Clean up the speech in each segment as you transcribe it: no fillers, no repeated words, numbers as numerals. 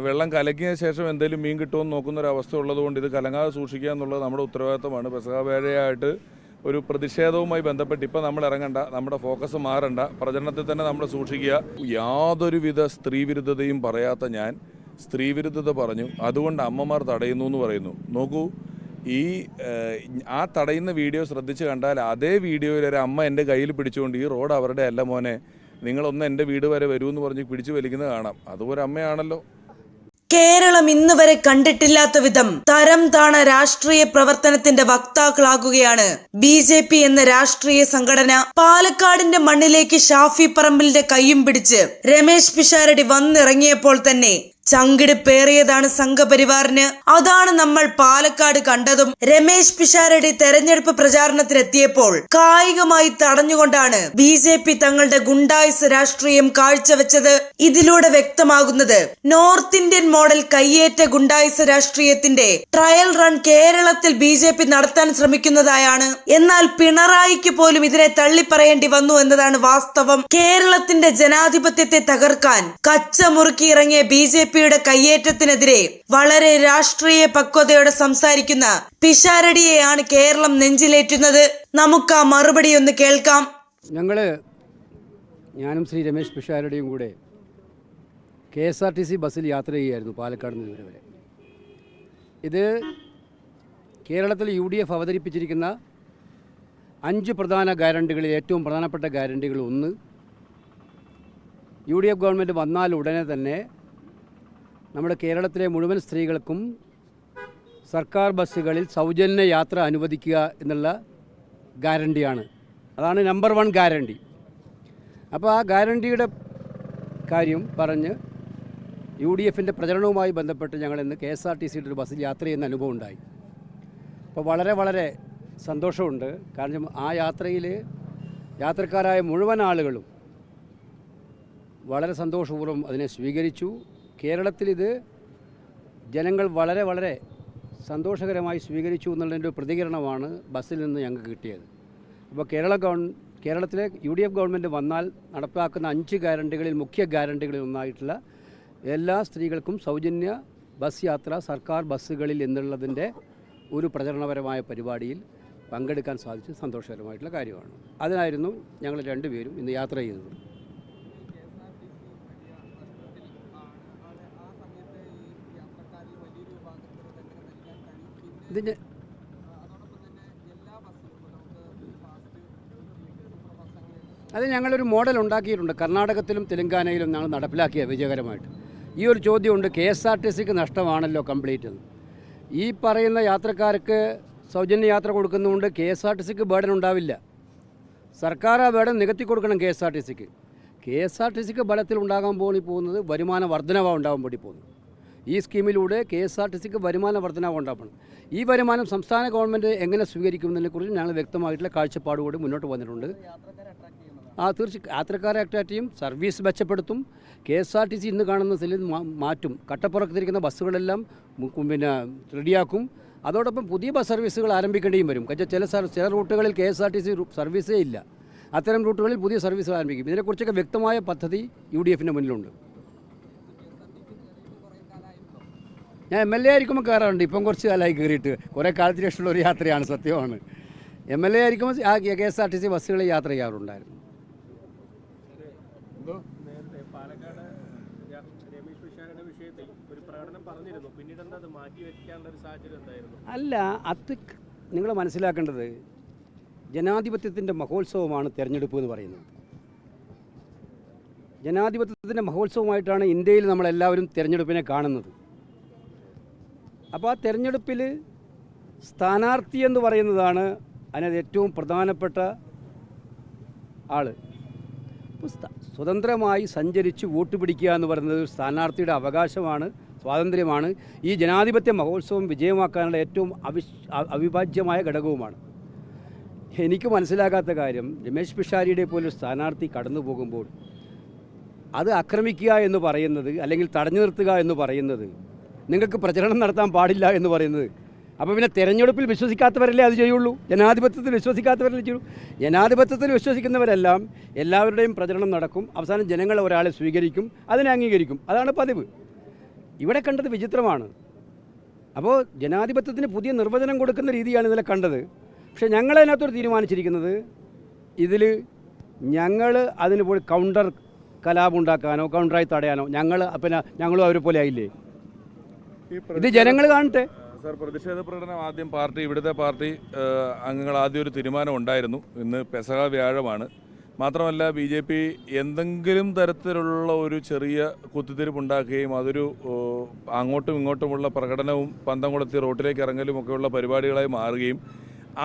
വെള്ളം കലക്കിയ ശേഷം എന്തെങ്കിലും മീൻ കിട്ടുമെന്ന് നോക്കുന്നൊരവസ്ഥ ഉള്ളതുകൊണ്ട് ഇത് കലങ്ങാതെ സൂക്ഷിക്കുക എന്നുള്ളത് നമ്മുടെ ഉത്തരവാദിത്തമാണ്. പെസഹ വേഴയായിട്ട് ഒരു പ്രതിഷേധവുമായി ബന്ധപ്പെട്ട് ഇപ്പം നമ്മൾ ഇറങ്ങണ്ട, നമ്മുടെ ഫോക്കസ് മാറണ്ട, പ്രചരണത്തിൽ തന്നെ നമ്മൾ സൂക്ഷിക്കുക. യാതൊരുവിധ സ്ത്രീവിരുദ്ധതയും പറയാത്ത ഞാൻ സ്ത്രീവിരുദ്ധത പറഞ്ഞു, അതുകൊണ്ട് അമ്മമാർ തടയുന്നു എന്ന് പറയുന്നു. നോക്കൂ, ആ തടയുന്ന വീഡിയോ ശ്രദ്ധിച്ച് കണ്ടാൽ അതേ വീഡിയോയിൽ ഒരു അമ്മ എൻ്റെ കയ്യിൽ പിടിച്ചുകൊണ്ട് ഈ റോഡ് അവരുടെ അല്ല മോനെ, നിങ്ങളൊന്ന് എൻ്റെ വീട് വരെ വരൂ എന്ന് പറഞ്ഞ് പിടിച്ചു വലിക്കുന്നത് കാണാം. അതൊരു അമ്മയാണല്ലോ. കേരളം ഇന്ന് വരെ കണ്ടിട്ടില്ലാത്ത വിധം തരം താണ രാഷ്ട്രീയ പ്രവർത്തനത്തിന്റെ വക്താക്കളാകുകയാണ് BJP എന്ന രാഷ്ട്രീയ സംഘടന. പാലക്കാടിന്റെ മണ്ണിലേക്ക് ഷാഫി പറമ്പിലിന്റെ കയ്യും പിടിച്ച് രമേശ് പിഷാരടി വന്നിറങ്ങിയപ്പോൾ തന്നെ ചങ്കിടിപ്പേറിയതാണ് സംഘപരിവാറിന്. അതാണ് നമ്മൾ പാലക്കാട് കണ്ടതും. രമേശ് പിഷാരടി തെരഞ്ഞെടുപ്പ് പ്രചാരണത്തിനെത്തിയപ്പോൾ കായികമായി തടഞ്ഞുകൊണ്ടാണ് BJP തങ്ങളുടെ ഗുണ്ടായിസ് രാഷ്ട്രീയം കാഴ്ചവെച്ചത്. ഇതിലൂടെ വ്യക്തമാകുന്നത് നോർത്ത് ഇന്ത്യൻ മോഡൽ കയ്യേറ്റ ഗുണ്ടായിസ് രാഷ്ട്രീയത്തിന്റെ ട്രയൽ റൺ കേരളത്തിൽ BJP നടത്താൻ ശ്രമിക്കുന്നതായാണ്. എന്നാൽ പിണറായിക്ക് പോലും ഇതിനെ തള്ളിപ്പറയേണ്ടി വന്നു എന്നതാണ് വാസ്തവം. കേരളത്തിന്റെ ജനാധിപത്യത്തെ തകർക്കാൻ കച്ചമുറുക്കി ഇറങ്ങിയ BJP കയ്യേറ്റത്തിനെതിരെ വളരെ രാഷ്ട്രീയ പക്വതയോടെ സംസാരിക്കുന്ന പിഷാരടിയെയാണ് കേരളം നെഞ്ചിലേറ്റുന്നത്. നമുക്ക് ആ മറുപടി ഒന്ന് കേൾക്കാം. ഞാനും ശ്രീ രമേശ് പിഷാരടിയും കൂടെ KSRTC ബസ്സിൽ യാത്ര ചെയ്യുകയായിരുന്നു പാലക്കാട് നിന്ന് ഇതുവരെ. ഇത് കേരളത്തിൽ UDF അവതരിപ്പിച്ചിരിക്കുന്ന 5 പ്രധാന ഗ്യാരണ്ടികളിൽ ഏറ്റവും പ്രധാനപ്പെട്ട ഗ്യാരണ്ടികൾ ഒന്ന്, UDF ഗവൺമെൻറ് വന്നാൽ ഉടനെ തന്നെ നമ്മുടെ കേരളത്തിലെ മുഴുവൻ സ്ത്രീകൾക്കും സർക്കാർ ബസ്സുകളിൽ സൗജന്യ യാത്ര അനുവദിക്കുക എന്നുള്ള ഗ്യാരണ്ടിയാണ്. അതാണ് നമ്പർ 1 ഗ്യാരണ്ടി. അപ്പോൾ ആ ഗ്യാരണ്ടിയുടെ കാര്യം പറഞ്ഞ് UDFൻ്റെ പ്രചരണവുമായി ബന്ധപ്പെട്ട് ഞങ്ങൾ ഇന്ന് KSRTCയുടെ ഒരു ബസ്സിൽ യാത്ര ചെയ്യുന്ന അനുഭവം ഉണ്ടായി. അപ്പോൾ വളരെ സന്തോഷമുണ്ട്. കാരണം ആ യാത്രയിൽ യാത്രക്കാരായ മുഴുവൻ ആളുകളും വളരെ സന്തോഷപൂർവ്വം അതിനെ സ്വീകരിച്ചു. കേരളത്തിൽ ഇത് ജനങ്ങൾ വളരെ സന്തോഷകരമായി സ്വീകരിച്ചു എന്നുള്ളതിൻ്റെ ഒരു പ്രതികരണമാണ് ബസ്സിൽ നിന്ന് ഞങ്ങൾക്ക് കിട്ടിയത്. അപ്പോൾ കേരളത്തിലെ UDF ഗവൺമെൻറ് വന്നാൽ നടപ്പാക്കുന്ന 5 ഗ്യാരണ്ടികളിൽ മുഖ്യ ഗ്യാരണ്ടികളിൽ ഒന്നായിട്ടുള്ള എല്ലാ സ്ത്രീകൾക്കും സൗജന്യ ബസ് യാത്ര സർക്കാർ ബസ്സുകളിൽ എന്നുള്ളതിൻ്റെ ഒരു പ്രചരണപരമായ പരിപാടിയിൽ പങ്കെടുക്കാൻ സാധിച്ചത് സന്തോഷകരമായിട്ടുള്ള കാര്യമാണ്. അതിനായിരുന്നു ഞങ്ങൾ രണ്ടുപേരും ഇന്ന് യാത്ര ചെയ്തത്. അത് ഞങ്ങളൊരു മോഡൽ ഉണ്ടാക്കിയിട്ടുണ്ട്. കർണാടകത്തിലും തെലങ്കാനയിലും ഞങ്ങൾ നടപ്പിലാക്കിയ വിജയകരമായിട്ട്. ഈ ഒരു ചോദ്യമുണ്ട്, KSRTCക്ക് നഷ്ടമാണല്ലോ കംപ്ലീറ്റ് എന്ന്. ഈ പറയുന്ന യാത്രക്കാർക്ക് സൗജന്യ യാത്ര കൊടുക്കുന്നതുകൊണ്ട് KSRTCക്ക് ബേർഡൻ ഉണ്ടാവില്ല. സർക്കാർ ആ ബേർഡൻ നികത്തി കൊടുക്കണം KSRTCക്ക് ബലത്തിൽ ഉണ്ടാകാൻ പോകുന്നത് വരുമാന വർധനവാണ് ഉണ്ടാകാൻ വേണ്ടി പോകുന്നത്. ഈ സ്കീമിലൂടെ KSRTCക്ക് വരുമാന വർധനവ് ഉണ്ടാക്കണം. ഈ വരുമാനം സംസ്ഥാന ഗവൺമെൻറ് എങ്ങനെ സ്വീകരിക്കുന്നതിനെക്കുറിച്ച് ഞങ്ങൾ വ്യക്തമായിട്ടുള്ള കാഴ്ചപ്പാടുകൂടി മുന്നോട്ട് വന്നിട്ടുണ്ട്. തീർച്ചയായും യാത്രക്കാരെ അട്രാക്ട് ചെയ്യും, സർവീസ് മെച്ചപ്പെടുത്തും. KSRTC ഇന്ന് കാണുന്ന സെല്ലിൽ മാറ്റും. കട്ടപ്പുറത്തിരിക്കുന്ന ബസ്സുകളെല്ലാം റെഡിയാക്കും. അതോടൊപ്പം പുതിയ ബസ് സർവീസുകൾ ആരംഭിക്കേണ്ടിയും വരും. ചില റൂട്ടുകളിൽ KSRTC സർവീസേ ഇല്ല. അത്തരം റൂട്ടുകളിൽ പുതിയ സർവീസുകൾ ആരംഭിക്കും. ഇതിനെക്കുറിച്ചൊക്കെ വ്യക്തമായ പദ്ധതി UDFൻ്റെ മുന്നിലുണ്ട്. ഞാൻ MLA ആയിരിക്കുമ്പോൾ കയറാറുണ്ട്. ഇപ്പം കുറച്ച് കാലമായി കയറിയിട്ട്. കുറേ കാലത്തിന് ശേഷമുള്ള ഒരു യാത്രയാണ്, സത്യമാണ്. MLA ആയിരിക്കുമ്പോൾ KSRTC ബസ്സുകളിൽ യാത്ര ചെയ്യാറുണ്ടായിരുന്നു. അല്ല, അത് നിങ്ങൾ മനസ്സിലാക്കേണ്ടത് ജനാധിപത്യത്തിൻ്റെ മഹോത്സവമാണ് തിരഞ്ഞെടുപ്പ് എന്ന് പറയുന്നത്. ജനാധിപത്യത്തിൻ്റെ മഹോത്സവമായിട്ടാണ് ഇന്ത്യയിൽ നമ്മളെല്ലാവരും തിരഞ്ഞെടുപ്പിനെ കാണുന്നത്. അപ്പോൾ ആ തിരഞ്ഞെടുപ്പിൽ സ്ഥാനാർത്ഥി എന്ന് പറയുന്നതാണ് അതിനകത്ത് ഏറ്റവും പ്രധാനപ്പെട്ട ആൾ. അപ്പോൾ സ്വതന്ത്രമായി സഞ്ചരിച്ച് വോട്ട് പിടിക്കുക എന്ന് പറയുന്നത് സ്ഥാനാർത്ഥിയുടെ അവകാശമാണ്, സ്വാതന്ത്ര്യമാണ്. ഈ ജനാധിപത്യ മഹോത്സവം വിജയമാക്കാനുള്ള ഏറ്റവും അവിഭാജ്യമായ ഘടകവുമാണ്. എനിക്ക് മനസ്സിലാകാത്ത കാര്യം, രമേശ് പിഷാരടിയെ പോലൊരു സ്ഥാനാർത്ഥി കടന്നു പോകുമ്പോൾ അത് ആക്രമിക്കുക എന്ന് പറയുന്നത്, അല്ലെങ്കിൽ തടഞ്ഞു നിർത്തുക എന്ന് പറയുന്നത്, നിങ്ങൾക്ക് പ്രചരണം നടത്താൻ പാടില്ല എന്ന് പറയുന്നത്, അപ്പോൾ പിന്നെ തിരഞ്ഞെടുപ്പിൽ വിശ്വസിക്കാത്തവരല്ലേ അത് ചെയ്യുള്ളൂ? ജനാധിപത്യത്തിൽ വിശ്വസിക്കാത്തവരല്ലേ ചെയ്യുള്ളൂ? ജനാധിപത്യത്തിൽ വിശ്വസിക്കുന്നവരെല്ലാം എല്ലാവരുടെയും പ്രചരണം നടക്കും. അവസാനം ജനങ്ങൾ ഒരാളെ സ്വീകരിക്കും, അതിനെ അംഗീകരിക്കും. അതാണ് പതിവ്. ഇവിടെ കണ്ടത് വിചിത്രമാണ്. അപ്പോൾ ജനാധിപത്യത്തിന് പുതിയ നിർവചനം കൊടുക്കുന്ന രീതിയാണ് ഇന്നലെ കണ്ടത്. പക്ഷേ ഞങ്ങളതിനകത്തോട് തീരുമാനിച്ചിരിക്കുന്നത് ഇതിൽ ഞങ്ങൾ അതിന് പോയി കൗണ്ടർ കലാപമുണ്ടാക്കാനോ കൗണ്ടറായി തടയാനോ ഞങ്ങളും അവരെ പോലെ ആയില്ലേ? ഇത് ജനങ്ങൾ കാണട്ടെ. സാർ, പ്രതിഷേധ പ്രകടനം ആദ്യം ഇവിടുത്തെ പാർട്ടി അംഗങ്ങൾ ആദ്യം ഒരു തീരുമാനം ഉണ്ടായിരുന്നു. ഇന്ന് പെസഹ വ്യാഴമാണ്. മാത്രമല്ല BJP എന്തെങ്കിലും തരത്തിലുള്ള ഒരു ചെറിയ കുത്തിത്തിരിപ്പുണ്ടാക്കുകയും അതൊരു അങ്ങോട്ടും ഇങ്ങോട്ടുമുള്ള പ്രകടനവും പന്തം കൊളുത്തി റോട്ടിലേക്ക് ഇറങ്ങലും ഒക്കെയുള്ള പരിപാടികളായി മാറുകയും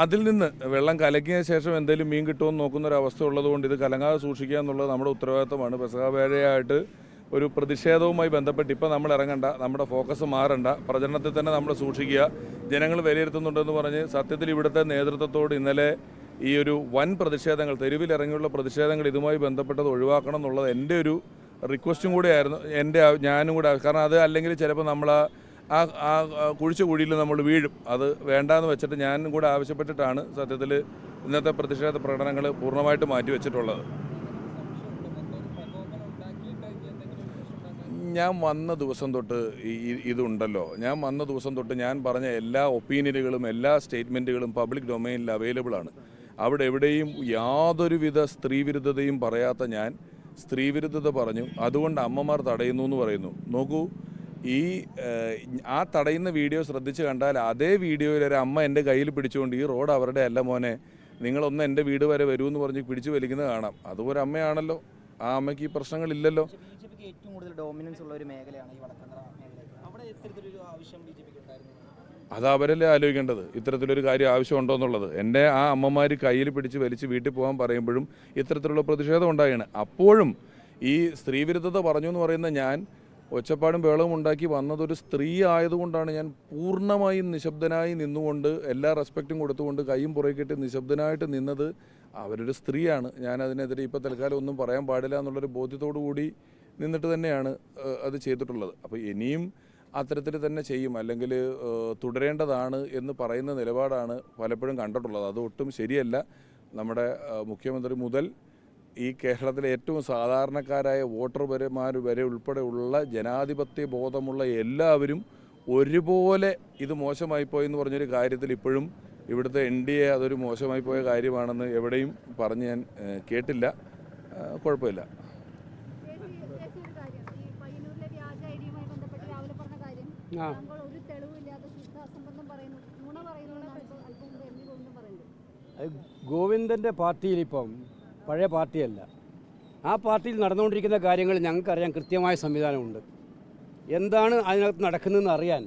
അതിൽ നിന്ന് വെള്ളം കലക്കിയ ശേഷം എന്തെങ്കിലും മീൻ കിട്ടുമെന്ന് നോക്കുന്നൊരവസ്ഥ ഉള്ളതുകൊണ്ട് ഇത് കലങ്ങാതെ സൂക്ഷിക്കുക എന്നുള്ളത് നമ്മുടെ ഉത്തരവാദിത്തമാണ്. പെസഹ വേഴയായിട്ട് ഒരു പ്രതിഷേധവുമായി ബന്ധപ്പെട്ട് ഇപ്പോൾ നമ്മൾ ഇറങ്ങണ്ട, നമ്മുടെ ഫോക്കസ് മാറണ്ട, പ്രചരണത്തിൽ തന്നെ നമ്മൾ സൂക്ഷിക്കുക, ജനങ്ങൾ വിലയിരുത്തുന്നുണ്ടെന്ന് പറഞ്ഞ് സത്യത്തിൽ ഇവിടുത്തെ നേതൃത്വത്തോട് ഇന്നലെ ഈ ഒരു വൻ പ്രതിഷേധങ്ങൾ, തെരുവിലിറങ്ങിയുള്ള പ്രതിഷേധങ്ങൾ ഇതുമായി ബന്ധപ്പെട്ടത് ഒഴിവാക്കണം എന്നുള്ളത് എൻ്റെ ഒരു റിക്വസ്റ്റും കൂടെയായിരുന്നു. ഞാനും കൂടെ, കാരണം അത് അല്ലെങ്കിൽ ചിലപ്പോൾ നമ്മൾ ആ കുഴിച്ച കുഴിയിൽ നമ്മൾ വീഴും. അത് വേണ്ടാന്ന് വെച്ചിട്ട് ഞാനും കൂടെ ആവശ്യപ്പെട്ടിട്ടാണ് സത്യത്തിൽ ഇന്നത്തെ പ്രതിഷേധ പ്രകടനങ്ങൾ പൂർണ്ണമായിട്ട് മാറ്റിവെച്ചിട്ടുള്ളത്. ഞാൻ വന്ന ദിവസം തൊട്ട് ഇതുണ്ടല്ലോ, ഞാൻ വന്ന ദിവസം തൊട്ട് ഞാൻ പറഞ്ഞ എല്ലാ ഒപ്പീനിയനുകളും എല്ലാ സ്റ്റേറ്റ്മെൻറ്റുകളും പബ്ലിക് ഡൊമൈനിൽ അവൈലബിൾ ആണ്. അവിടെ എവിടെയും യാതൊരുവിധ സ്ത്രീവിരുദ്ധതയും പറയാത്ത ഞാൻ സ്ത്രീവിരുദ്ധത പറഞ്ഞു. അതുകൊണ്ട് അമ്മമാർ തടയുന്നു എന്ന് പറയുന്നു. നോക്കൂ, ആ തടയുന്ന വീഡിയോ ശ്രദ്ധിച്ച് കണ്ടാൽ അതേ വീഡിയോയിൽ ഒരു അമ്മ എൻ്റെ കയ്യിൽ പിടിച്ചുകൊണ്ട് ഈ റോഡ് അവരുടെ അല്ല മോനെ, നിങ്ങളൊന്ന് എൻ്റെ വീട് വരെ വരുമെന്ന് പറഞ്ഞ് പിടിച്ചു വലിക്കുന്നത് കാണാം. അതുപോലെ അമ്മയാണല്ലോ, ആ അമ്മയ്ക്ക് ഈ പ്രശ്നങ്ങളില്ലല്ലോ. ഏറ്റവും കൂടുതൽ ഡോമിനൻസ് ഉള്ള ഒരു മേഖലയാണ് ഈ വടക്കന്തറ മേഖല. അവിടെ ഇത്തരത്തിലൊരു ആവശ്യം BJPക്ക് ഉണ്ടായിരുന്നു? അത് അവരല്ലേ ആലോചിക്കേണ്ടത്, ഇത്തരത്തിലൊരു കാര്യം ആവശ്യമുണ്ടോ എന്നുള്ളത്. എൻ്റെ ആ അമ്മമാർ കയ്യിൽ പിടിച്ച് വലിച്ച് വീട്ടിൽ പോകാൻ പറയുമ്പോഴും ഇത്തരത്തിലുള്ള പ്രതിഷേധം ഉണ്ടാവുകയാണ്. അപ്പോഴും ഈ സ്ത്രീവിരുദ്ധത പറഞ്ഞു എന്ന് പറയുന്ന ഞാൻ ഒച്ചപ്പാടും ബഹളവും ഉണ്ടാക്കി വന്നതൊരു സ്ത്രീ ആയതുകൊണ്ടാണ് ഞാൻ പൂർണ്ണമായും നിശബ്ദനായി നിന്നുകൊണ്ട് എല്ലാ റെസ്പെക്റ്റും കൊടുത്തുകൊണ്ട് കൈയും പുറകിട്ട് നിശബ്ദനായിട്ട് നിന്നത്. അവരൊരു സ്ത്രീയാണ്, ഞാൻ അതിനെതിരെ ഇപ്പോൾ തൽക്കാലം ഒന്നും പറയാൻ പാടില്ല എന്നുള്ളൊരു ബോധ്യത്തോടു കൂടി നിന്നിട്ട് തന്നെയാണ് അത് ചെയ്തിട്ടുള്ളത്. അപ്പോൾ ഇനിയും അത്തരത്തിൽ തന്നെ ചെയ്യും, അല്ലെങ്കിൽ തുടരേണ്ടതാണ് എന്ന് പറയുന്ന നിലപാടാണ് പലപ്പോഴും കണ്ടിട്ടുള്ളത്. അതൊട്ടും ശരിയല്ല. നമ്മുടെ മുഖ്യമന്ത്രി മുതൽ ഈ കേരളത്തിലെ ഏറ്റവും സാധാരണക്കാരായ വോട്ടർമാർ വരെ ഉൾപ്പെടെയുള്ള ജനാധിപത്യ ബോധമുള്ള എല്ലാവരും ഒരുപോലെ ഇത് മോശമായിപ്പോയി എന്ന് പറഞ്ഞൊരു കാര്യത്തിൽ ഇപ്പോഴും ഇവിടുത്തെ NDA അതൊരു മോശമായി പോയ കാര്യമാണെന്ന് എവിടെയും പറഞ്ഞ് ഞാൻ കേട്ടില്ല. കുഴപ്പമില്ല. ഗോവിന്ദൻ്റെ പാർട്ടിയിലിപ്പം പഴയ പാർട്ടിയല്ല. ആ പാർട്ടിയിൽ നടന്നുകൊണ്ടിരിക്കുന്ന കാര്യങ്ങൾ ഞങ്ങൾക്കറിയാൻ കൃത്യമായ സംവിധാനമുണ്ട്. എന്താണ് അതിനകത്ത് നടക്കുന്നതെന്ന് അറിയാൻ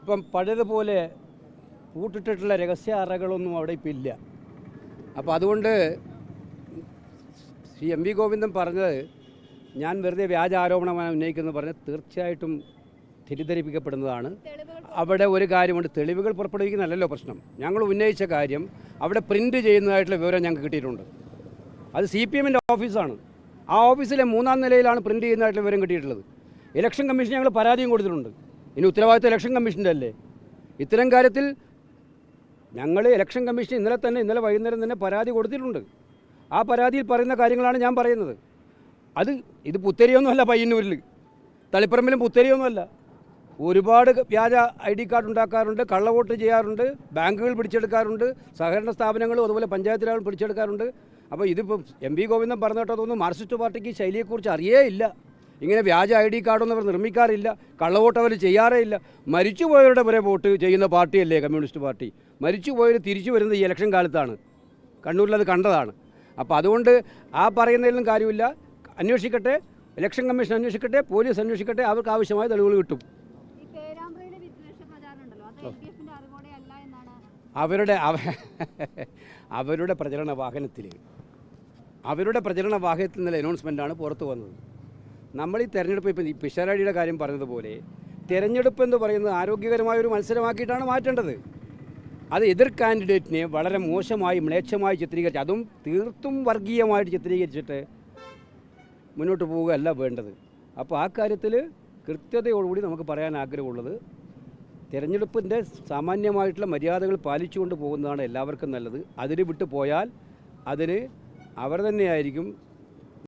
ഇപ്പം പഴയതുപോലെ കൂട്ടിട്ടിട്ടുള്ള രഹസ്യ അറകളൊന്നും അവിടെ ഇപ്പം ഇല്ല. അപ്പോൾ അതുകൊണ്ട് ശ്രീ MV ഗോവിന്ദൻ പറഞ്ഞത് ഞാൻ വെറുതെ വ്യാജ ആരോപണമാണ് ഉന്നയിക്കുന്നത് പറഞ്ഞത് തീർച്ചയായിട്ടും തെറ്റിദ്ധരിപ്പിക്കപ്പെടുന്നതാണ്. അവിടെ ഒരു കാര്യമുണ്ട്, തെളിവുകൾ പുറപ്പെടുവിക്കുന്നതല്ലല്ലോ പ്രശ്നം. ഞങ്ങൾ ഉന്നയിച്ച കാര്യം അവിടെ പ്രിൻ്റ് ചെയ്യുന്നതായിട്ടുള്ള വിവരം ഞങ്ങൾക്ക് കിട്ടിയിട്ടുണ്ട്. അത് CPMൻ്റെ ഓഫീസാണ്. ആ ഓഫീസിലെ 3-ാം നിലയിലാണ് പ്രിൻ്റ് ചെയ്യുന്നതായിട്ടുള്ള വിവരം കിട്ടിയിട്ടുള്ളത്. ഇലക്ഷൻ കമ്മീഷൻ ഞങ്ങൾ പരാതിയും കൊടുത്തിട്ടുണ്ട്. ഇനി ഉത്തരവാദിത്വം ഇലക്ഷൻ കമ്മീഷൻ്റെ അല്ലേ? ഇത്തരം കാര്യത്തിൽ ഞങ്ങൾ ഇലക്ഷൻ കമ്മീഷൻ ഇന്നലെ വൈകുന്നേരം തന്നെ പരാതി കൊടുത്തിട്ടുണ്ട്. ആ പരാതിയിൽ പറയുന്ന കാര്യങ്ങളാണ് ഞാൻ പറയുന്നത്. ഇത് പുത്തരിയൊന്നുമല്ല, പയ്യന്നൂരിൽ തളിപ്പറമ്പിലും പുത്തരിയൊന്നുമല്ല. ഒരുപാട് വ്യാജ ID കാർഡ് ഉണ്ടാക്കാറുണ്ട്, കള്ളവോട്ട് ചെയ്യാറുണ്ട്, ബാങ്കുകൾ പിടിച്ചെടുക്കാറുണ്ട്, സഹകരണ സ്ഥാപനങ്ങളും അതുപോലെ പഞ്ചായത്തുകളും പിടിച്ചെടുക്കാറുണ്ട്. അപ്പോൾ ഇതിപ്പോൾ MV ഗോവിന്ദൻ പറഞ്ഞ കേട്ടോ തോന്നുന്നു മാർക്സിസ്റ്റ് പാർട്ടിക്ക് ശൈലിയെക്കുറിച്ച് അറിയേ ഇല്ല. ഇങ്ങനെ വ്യാജ ID കാർഡൊന്നും അവർ നിർമ്മിക്കാറില്ല, കള്ളവോട്ട് അവർ ചെയ്യാറേ ഇല്ല. മരിച്ചുപോയവരുടെ വരെ വോട്ട് ചെയ്യുന്ന പാർട്ടിയല്ലേ കമ്മ്യൂണിസ്റ്റ് പാർട്ടി. മരിച്ചുപോയവർ തിരിച്ചു വരുന്നത് ഈ ഇലക്ഷൻ കാലത്താണ്. കണ്ണൂരിലത് കണ്ടതാണ്. അപ്പോൾ അതുകൊണ്ട് ആ പറയുന്നതിലും കാര്യമില്ല. അന്വേഷിക്കട്ടെ, ഇലക്ഷൻ കമ്മീഷൻ അന്വേഷിക്കട്ടെ, പോലീസ് അന്വേഷിക്കട്ടെ, അവർക്ക് ആവശ്യമായ തെളിവുകൾ കിട്ടും. അവരുടെ പ്രചരണ വാഹനത്തിൽ നിന്നുള്ള അനൗൺസ്മെൻറ്റാണ് പുറത്തു വന്നത്. നമ്മൾ ഈ തെരഞ്ഞെടുപ്പ് ഇപ്പം പിഷാരടിയുടെ കാര്യം പറഞ്ഞതുപോലെ തെരഞ്ഞെടുപ്പ് എന്ന് പറയുന്നത് ആരോഗ്യകരമായ ഒരു മത്സരമാക്കിയിട്ടാണ് മാറ്റേണ്ടത്. അത് എതിർ കാൻഡിഡേറ്റിനെ വളരെ മോശമായി മ്ലേച്ഛമായി ചിത്രീകരിച്ച്, അതും തീർത്തും വർഗീയമായിട്ട് ചിത്രീകരിച്ചിട്ട് മുന്നോട്ട് പോവുകയല്ല വേണ്ടത്. അപ്പോൾ ആ കാര്യത്തിൽ കൃത്യതയോടുകൂടി നമുക്ക് പറയാൻ ആഗ്രഹമുള്ളത്, തിരഞ്ഞെടുപ്പിൻ്റെ സാമാന്യമായിട്ടുള്ള മര്യാദകൾ പാലിച്ചുകൊണ്ട് പോകുന്നതാണ് എല്ലാവർക്കും നല്ലത്. അതിന് വിട്ടു പോയാൽ അതിന് അവർ തന്നെയായിരിക്കും